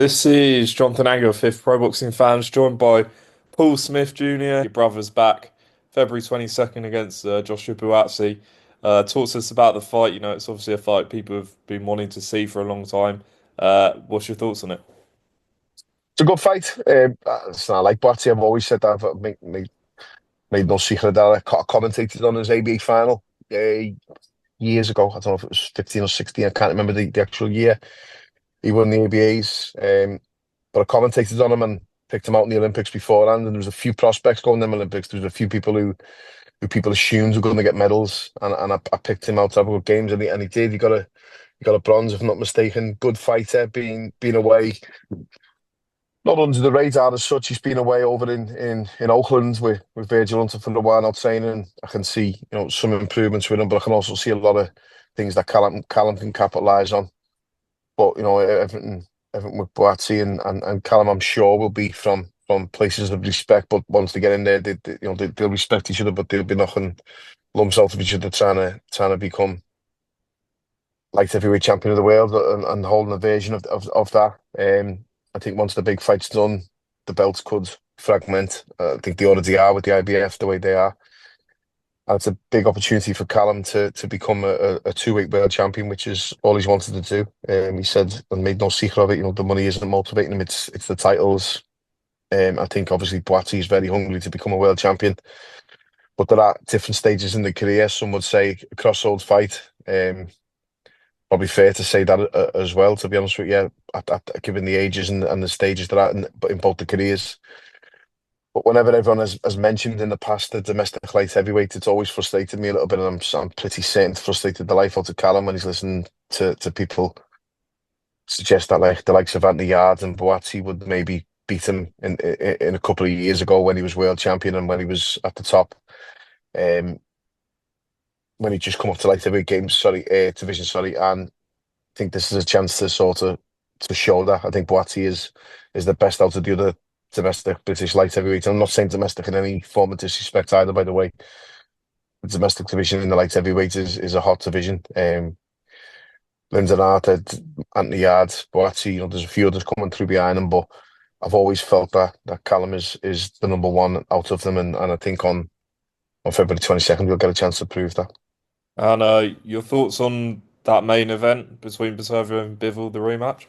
This is Jonathan Anger, fifth Pro Boxing Fans, joined by Paul Smith Jr. Your brother's back February 22nd against Joshua Buatsi. Talks to us about the fight. You know, it's obviously a fight people have been wanting to see for a long time. What's your thoughts on it? It's a good fight. It's not like Buatsi. I've always said that. I've made no secret of that. I commentated on his ABA final years ago. I don't know if it was 15 or 16. I can't remember the actual year he won the ABAs. But I commentated on him and picked him out in the Olympics beforehand. And there was a few prospects going to the Olympics. There was a few people who people assumed were going to get medals. And I picked him out to have a good games. And he did. He got a bronze, if I'm not mistaken. Good fighter, being away. Not under the radar as such. He's been away over in Oakland with Virgil Hunter for a while now training. I can see some improvements with him, but I can also see a lot of things that Callum can capitalise on. But everything with Buatsi and Callum, I'm sure will be from places of respect. But once they get in there, they'll respect each other, but they'll be knocking lumps out of each other, trying to become light heavyweight champion of the world and holding a version of that. I think once the big fight's done, the belts could fragment. I think they already are with the IBF the way they are. And it's a big opportunity for Callum to become a two-weight world champion, which is all he's wanted to do. He said and made no secret of it. The money isn't motivating him; it's the titles. I think obviously Buatsi is very hungry to become a world champion, but there are different stages in the career. Some would say a crossroads fight. Probably fair to say that as well, to be honest with you, given the ages and the stages they're at in both the careers. But whenever everyone has mentioned in the past the domestic light heavyweight, it's always frustrated me a little bit, and I'm pretty certain it's frustrated the life out of Callum when he's listening to people suggest that like the likes of Anthony Yarde and Buatsi would maybe beat him in a couple of years ago when he was world champion and when he was at the top. Um, when he just come up to light heavyweight games, sorry, division, sorry, and I think this is a chance to sort of to show that. I think Buatsi is the best out of the other domestic British light heavyweight. I'm not saying domestic in any form of disrespect either, by the way. The domestic division in the light heavyweight is a hot division. Lyndon Artur, Anthony Yarde, Buatsi, there's a few others coming through behind him, but I've always felt that Callum is the number one out of them, and I think on February 22nd we'll get a chance to prove that. And your thoughts on that main event between Beterbiev and Bivol, the rematch?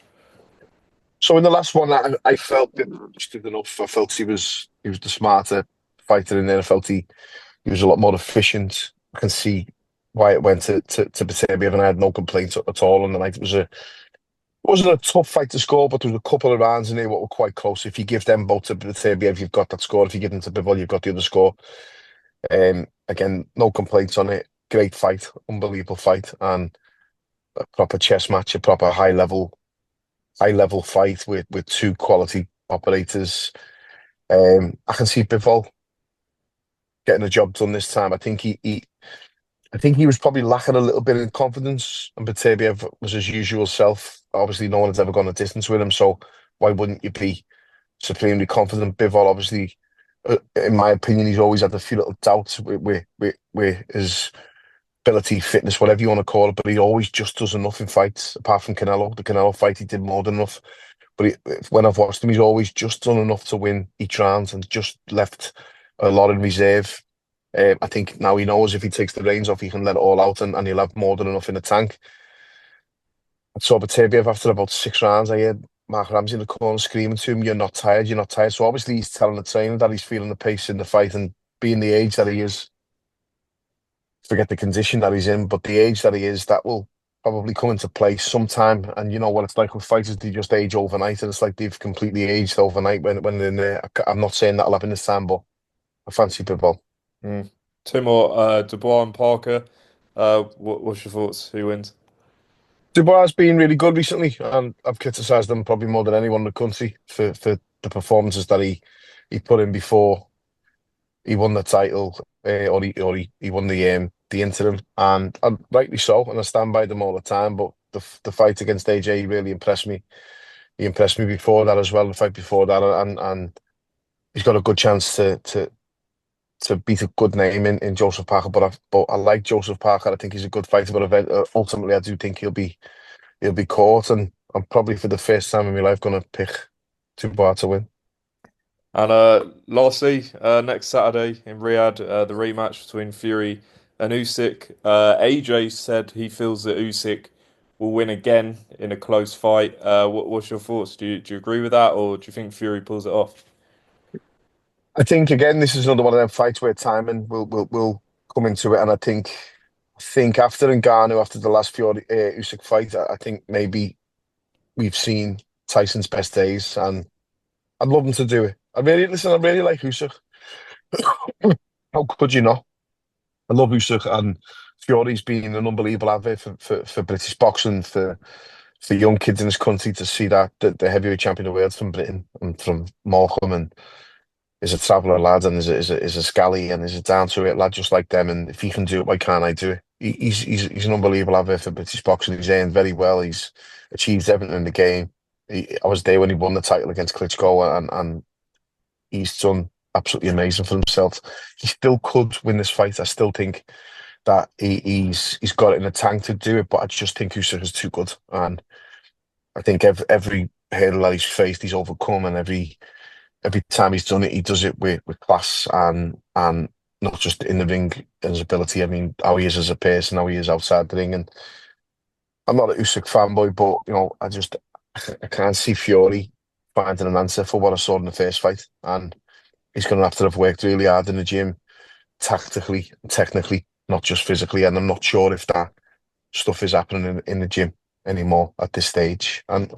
So in the last one, I felt that just did enough. I felt he was the smarter fighter in there. I felt he was a lot more efficient. I can see why it went to Beterbiev, and I had no complaints at all on the night. It wasn't a tough fight to score, but there was a couple of rounds in there what were quite close. If you give them both to Beterbiev, you've got that score. If you give them to Bivol, you've got the other score. Again, no complaints on it. Great fight, unbelievable fight, and a proper chess match, a proper high level fight with two quality operators. I can see Bivol getting the job done this time. I think he was probably lacking a little bit in confidence, and Beterbiev was his usual self. Obviously, no one has ever gone a distance with him, so why wouldn't you be supremely confident? Bivol, obviously, in my opinion, he's always had a few little doubts with his ability, fitness, whatever you want to call it, but he always just does enough in fights. Apart from Canelo, the Canelo fight, he did more than enough. But when I've watched him, he's always just done enough to win each round and just left a lot in reserve. I think now he knows if he takes the reins off, he can let it all out and he'll have more than enough in the tank. I saw Beterbiev after about 6 rounds. I heard Mark Ramsey in the corner screaming to him, "You're not tired, you're not tired." So obviously he's telling the trainer that he's feeling the pace in the fight, and being the age that he is, forget the condition that he's in, but the age that he is, that will probably come into play sometime. And you know what it's like with fighters, they just age overnight, and it's like they've completely aged overnight when they're in there. I'm not saying that'll happen this time, but I fancy Pitbull. Mm. Two more, Dubois and Parker. What's your thoughts? Who wins? Dubois has been really good recently, and I've criticised him probably more than anyone in the country for the performances that he put in before he won the title, or he won the interim, and rightly so, and I stand by them all the time. But the fight against AJ really impressed me. He impressed me before that as well. The fight before that, and he's got a good chance to beat a good name in Joseph Parker. But I like Joseph Parker. I think he's a good fighter, but ultimately I do think he'll be caught. And I'm probably for the first time in my life going to pick Dubois to win. And lastly, next Saturday in Riyadh, the rematch between Fury and Usyk. AJ said he feels that Usyk will win again in a close fight. What's your thoughts? Do you agree with that, or do you think Fury pulls it off? I think again, this is another one of them fights where timing will come into it, and I think after Ngannou, after the last Fury Usyk fight, I think maybe we've seen Tyson's best days, and I'd love him to do it. I really listen. I really like Usyk. How could you not? I love Usyk, and Fury's been an unbelievable advert for British boxing, for young kids in this country to see that the heavyweight champion of the world from Britain and from Morecambe, and is a traveller lad, and is a scally, and is a down to it lad just like them. And if he can do it, why can't I do it? He's an unbelievable advert for British boxing. He's earned very well. He's achieved everything in the game. I was there when he won the title against Klitschko, and he's done absolutely amazing for himself. He still could win this fight. I still think that he's got it in the tank to do it, but I just think Usyk is too good, and I think every hurdle that he's faced, he's overcome, and every time he's done it, he does it with class, and not just in the ring and his ability. I mean, how he is as a person, how he is outside the ring. And I'm not a Usyk fanboy, but I can't see Fury finding an answer for what I saw in the first fight, and he's going to have to have worked really hard in the gym, tactically, technically, not just physically. And I'm not sure if that stuff is happening in the gym anymore at this stage. And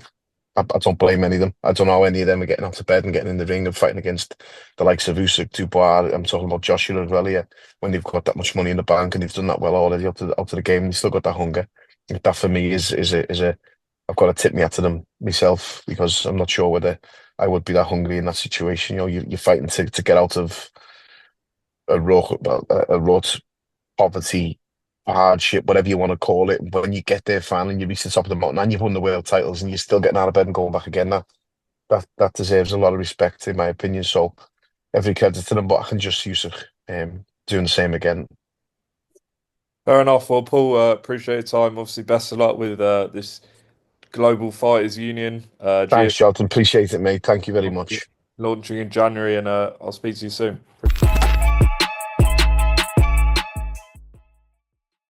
I don't blame any of them. I don't know how any of them are getting out of bed and getting in the ring and fighting against the likes of Usyk, Dubois. I'm talking about Joshua as well here. When they've got that much money in the bank and they've done that well already up to the game, and they still got that hunger. That for me is a I've got to tip me hat to them myself, because I'm not sure whether I would be that hungry in that situation. You're fighting to get out of a rut, poverty, hardship, whatever you want to call it. But when you get there finally and you reach the top of the mountain and you've won the world titles and you're still getting out of bed and going back again, that deserves a lot of respect, in my opinion. So every credit to them, but I can just use it doing the same again. Fair enough. Well, Paul, appreciate your time. Obviously, best of luck with this Global Fighters Union, Thanks, GF Jonathan. Appreciate it, mate. Thank you very much. launching in January, and I'll speak to you soon.